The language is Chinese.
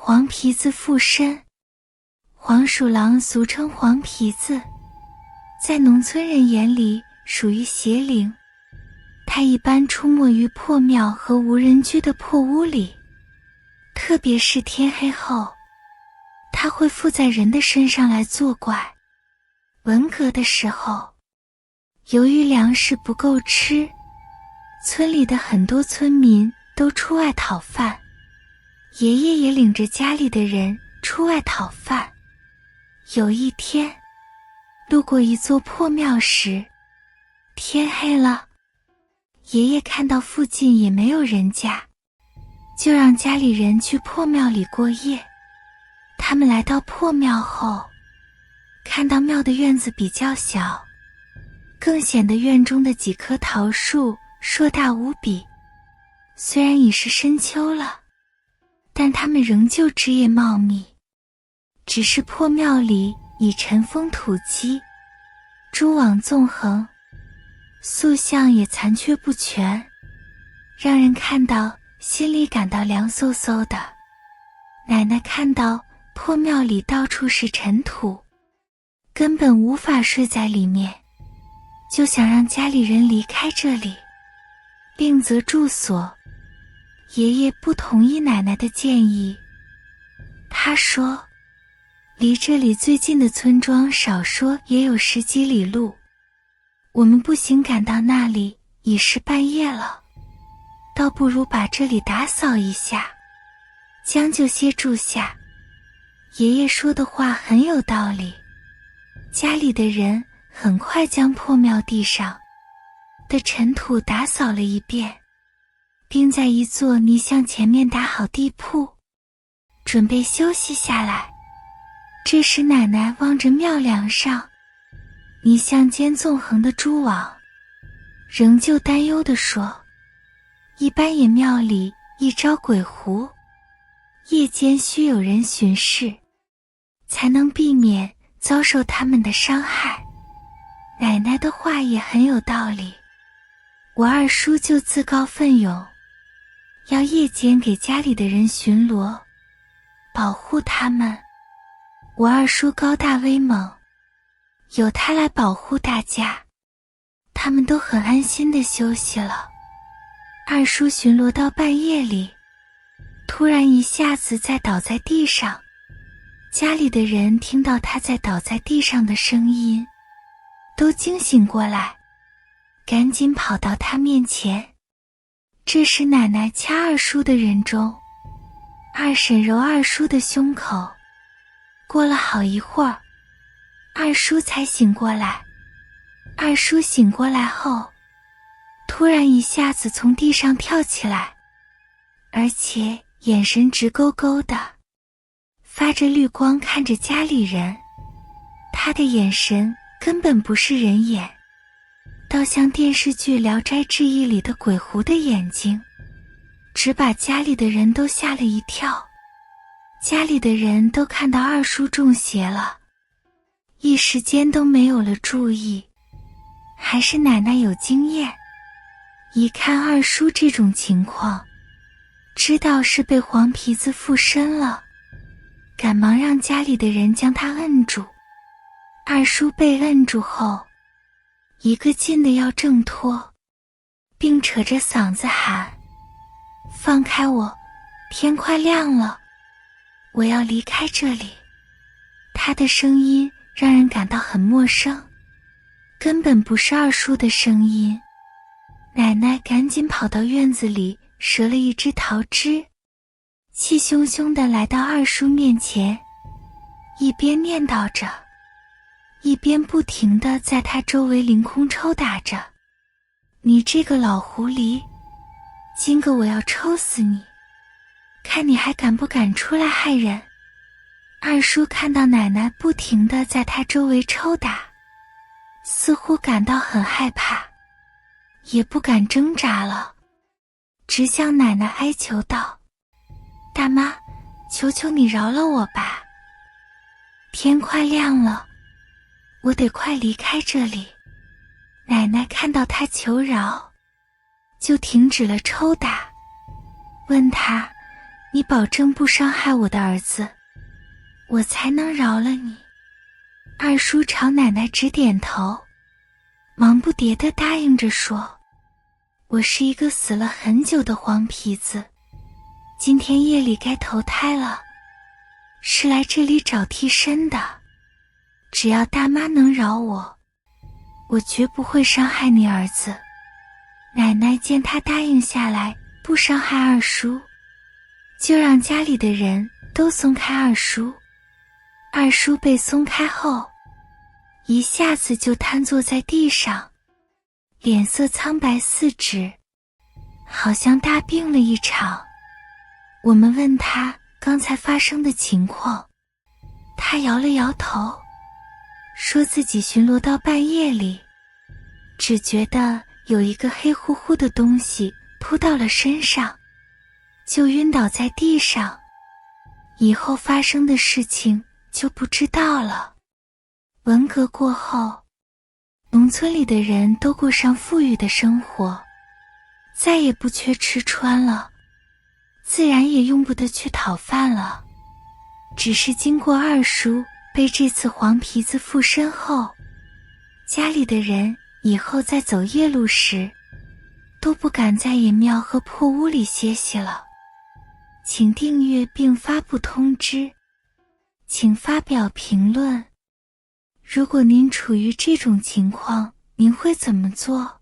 黄皮子附身。黄鼠狼俗称黄皮子，在农村人眼里属于邪灵。它一般出没于破庙和无人居的破屋里，特别是天黑后，它会附在人的身上来作怪。文革的时候，由于粮食不够吃，村里的很多村民都出外讨饭，爷爷也领着家里的人出外讨饭。有一天，路过一座破庙时，天黑了，爷爷看到附近也没有人家，就让家里人去破庙里过夜。他们来到破庙后，看到庙的院子比较小，更显得院中的几棵桃树硕大无比。虽然已是深秋了，但他们仍旧枝叶茂密。只是破庙里已尘封土积，蛛网纵横，塑像也残缺不全，让人看到心里感到凉飕飕的。奶奶看到破庙里到处是尘土，根本无法睡在里面，就想让家里人离开这里，另择住所。爷爷不同意奶奶的建议，他说离这里最近的村庄少说也有10几里路，我们步行赶到那里已是半夜了，倒不如把这里打扫一下，将就些住下。爷爷说的话很有道理，家里的人很快将破庙地上的尘土打扫了一遍，并在一座泥像前面打好地铺，准备休息下来。这时奶奶望着庙梁上泥像间纵横的蛛网，仍旧担忧地说，一般野庙里一招鬼狐，夜间须有人巡视，才能避免遭受他们的伤害。奶奶的话也很有道理，我二叔就自告奋勇，要夜间给家里的人巡逻，保护他们。我二叔高大威猛，有他来保护大家，他们都很安心地休息了。二叔巡逻到半夜里，突然一下子再倒在地上，家里的人听到他在倒在地上的声音，都惊醒过来，赶紧跑到他面前。这时奶奶掐二叔的人中，二婶揉二叔的胸口，过了好一会儿，二叔才醒过来。二叔醒过来后，突然一下子从地上跳起来，而且眼神直勾勾的，发着绿光看着家里人。他的眼神根本不是人眼，倒像电视剧《聊斋志异》里的鬼狐的眼睛，只把家里的人都吓了一跳。家里的人都看到二叔中邪了，一时间都没有了注意。还是奶奶有经验，一看二叔这种情况，知道是被黄皮子附身了，赶忙让家里的人将他摁住。二叔被摁住后，一个劲的要挣脱，并扯着嗓子喊，放开我，天快亮了，我要离开这里。他的声音让人感到很陌生，根本不是二叔的声音。奶奶赶紧跑到院子里折了一枝桃枝，气汹汹地来到二叔面前，一边念叨着，一边不停地在他周围凌空抽打着。你这个老狐狸，今个我要抽死你，看你还敢不敢出来害人。二叔看到奶奶不停地在他周围抽打，似乎感到很害怕，也不敢挣扎了，直向奶奶哀求道，大妈，求求你饶了我吧，天快亮了，我得快离开这里。奶奶看到他求饶，就停止了抽打，问他，你保证不伤害我的儿子，我才能饶了你。二叔朝奶奶直点头，忙不迭地答应着说，我是一个死了很久的黄皮子，今天夜里该投胎了，是来这里找替身的。只要大妈能饶我，我绝不会伤害你儿子。奶奶见他答应下来，不伤害二叔，就让家里的人都松开二叔。二叔被松开后，一下子就瘫坐在地上，脸色苍白四指，好像大病了一场。我们问他刚才发生的情况，他摇了摇头，说自己巡逻到半夜里，只觉得有一个黑乎乎的东西扑到了身上，就晕倒在地上，以后发生的事情就不知道了。文革过后，农村里的人都过上富裕的生活，再也不缺吃穿了，自然也用不得去讨饭了。只是经过二叔被这次黄皮子附身后，家里的人以后在走夜路时都不敢在隐庙和破屋里歇息了。请订阅并发布通知，请发表评论。如果您处于这种情况，您会怎么做？